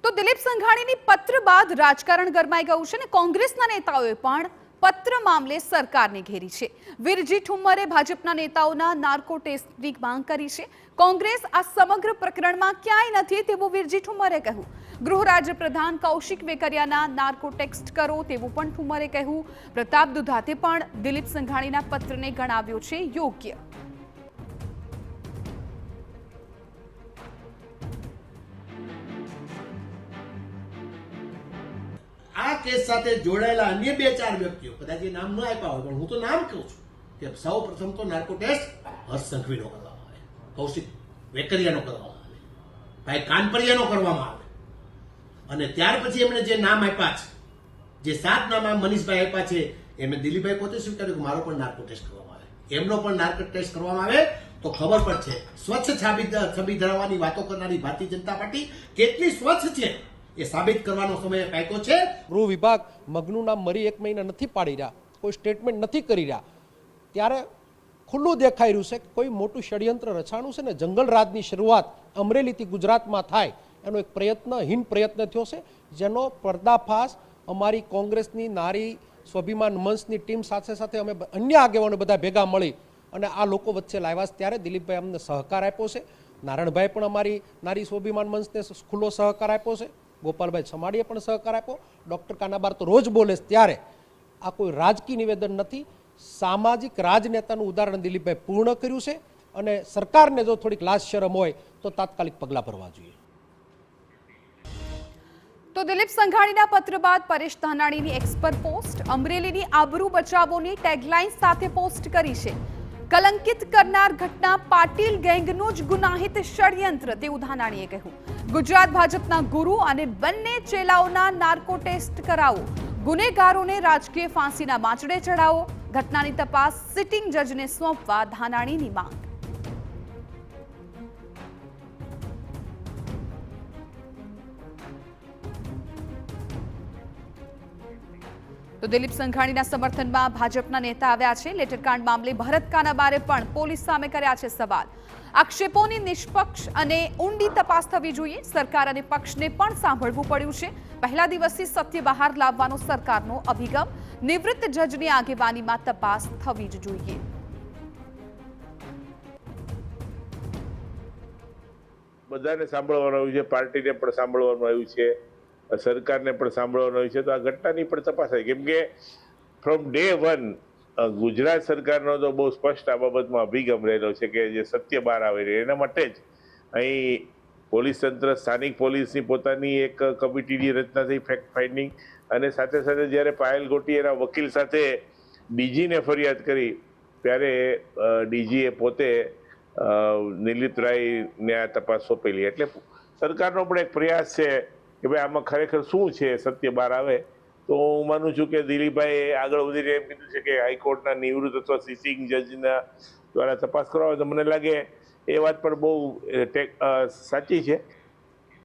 તો દિલીપ સંઘાણીની પત્ર બાદ રાજકારણ ગરમાઈ ગયું છે ને કોંગ્રેસના નેતાઓએ પણ પત્ર મામલે સરકારને ઘેરી છે। વીરજી ઠુમ્મરે ભાજપના નેતાઓના નાર્કો ટેસ્ટની માંગ કરી છે। કોંગ્રેસ આ સમગ્ર પ્રકરણમાં ક્યાંય નથી તેવું વીરજી ઠુમ્મરે કહ્યું। ગૃહ રાજ્ય પ્રધાન કૌશિક વેકરિયાના નાર્કો ટેસ્ટ કરો તેવું પણ ઠુમ્મરે કહ્યું। પ્રતાપ દુધાતે પણ દિલીપ સંઘાણીના પત્રને ગણાવ્યો છે યોગ્ય। આ કેસ સાથે જોડાયેલા અન્ય 2-4 વ્યક્તિઓ કદાચ એ નામ ન આપ્યા હોય પણ હું તો નામ કહું છું કે સૌ પ્રથમ તો નાર્કો ટેસ્ટ હર્ષ સંઘવીનો કરવામાં આવે, કૌશિક વેકરિયાનો કરવામાં આવે, ભાઈ કાનપરિયાનો કરવામાં આવે અને ત્યાર પછી એમણે જે નામ આપ્યા છે, જે 7 નામ મનીષભાઈ આપ્યા છે, એમને દિલીપભાઈ પોતે સ્વીકાર્યું કે મારો પણ નાર્કો ટેસ્ટ કરવામાં આવે, એમનો પણ નાર્કો ટેસ્ટ કરવામાં આવે તો ખબર પડશે સ્વચ્છ છબી ધરાવવાની વાતો કરનારી ભારતીય જનતા પાર્ટી કેટલી સ્વચ્છ છે એ સાબિત કરવાનો સમય પાક્યો છે। ગૃહ વિભાગ મગનું નામ મરી 1 મહિના નથી પાડી રહ્યા, કોઈ સ્ટેટમેન્ટ નથી કરી રહ્યા, ત્યારે ખુલ્લું દેખાઈ રહ્યું છે કે કોઈ મોટું ષડયંત્ર રચાણું છે ને જંગલ રાજની શરૂઆત અમરેલીથી ગુજરાતમાં થાય એનો એક હીન પ્રયત્ન થયો છે, જેનો પર્દાફાશ અમારી કોંગ્રેસની નારી સ્વાભિમાન મંચની ટીમ સાથે સાથે અમે અન્ય આગેવાનો બધા ભેગા મળી અને આ લોકો વચ્ચે લાવ્યા છે। ત્યારે દિલીપભાઈ અમને સહકાર આપ્યો છે, નારાયણભાઈ પણ અમારી નારી સ્વાભિમાન મંચને ખુલ્લો સહકાર આપ્યો છે, ગોપાલભાઈ છમાડીએ પણ સહકાર આપ્યો, ડૉક્ટર કાનાબાર તો રોજ બોલે છે। ત્યારે આ કોઈ રાજકીય નિવેદન નથી, સામાજિક રાજનેતાનું ઉદાહરણ દિલીપભાઈ પૂર્ણ કર્યું છે અને સરકારને જો થોડીક લાજ શરમ હોય તો તાત્કાલિક પગલાં ભરવા જોઈએ। તો દિલીપ સંઘાણીના પત્ર બાદ પરેશ ધાનાણીની એક્સ પર પોસ્ટ, અમરેલીની આબરૂ બચાવોની ટેગલાઇન સાથે પોસ્ટ કરી છે। કલંકિત કરનાર ઘટના પાટીલ ગેંગનું જ ગુનાહિત ષડયંત્ર તેવું ધાનાણીએ કહ્યું। ગુજરાત ભાજપના ગુરુ અને બંને ચેલાઓના નાર્કો ટેસ્ટ કરાવો, ગુનેગારોને રાજકીય ફાંસીના માંચડે ચડાવો, ઘટનાની તપાસ સિટિંગ જજને સોંપવા ધાનાણીની માંગ। તો દિલીપ સંઘાણીના સમર્થનમાં ભાજપના નેતા આવ્યા છે। લેટરકાંડ મામલે ભરત કાનાબારે પણ પોલીસ સામે કર્યા છે સવાલ। આક્ષેપોની નિષ્પક્ષ અને ઊંડી તપાસ થવી જોઈએ, સરકાર અને પક્ષને પણ સાંભળવું પડ્યું છે। પહેલા દિવસથી સત્ય બહાર લાવવાનો સરકારનો અભિગમ, નિવૃત્ત જજની આગેવાનીમાં તપાસ થવી જ જોઈએ। બધાને સાંભળવાનું આવ્યું છે, પાર્ટીને પણ સાંભળવાનું આવ્યું છે, સરકારને પણ સાંભળવાનું આવ્યું છે, તો આ ઘટનાની પણ તપાસ થાય, કેમ કે ફ્રોમ ડે 1 ગુજરાત સરકારનો તો બહુ સ્પષ્ટ આ બાબતમાં અભિગમ રહેલો છે કે જે સત્ય બહાર આવે છે એના માટે જ અહીં પોલીસ તંત્ર, સ્થાનિક પોલીસની પોતાની એક કમિટીની રચના થઈ ફેક્ટ ફાઇન્ડિંગ, અને સાથે સાથે જ્યારે પાયલ ગોટી એના વકીલ સાથે ડીજીને ફરિયાદ કરી ત્યારે ડીજીએ પોતે નિલિત રાયને આ તપાસ સોંપેલી। એટલે સરકારનો પણ એક પ્રયાસ છે કે ભાઈ આમાં ખરેખર શું છે, સત્ય બહાર આવે। તો હું માનું છું કે દિલીપભાઈએ આગળ વધીને એમ કીધું છે કે હાઈકોર્ટના નિવૃત્ત અથવા સિટિંગ જજના દ્વારા તપાસ કરવા હોય તો મને લાગે એ વાત પણ બહુ સાચી છે।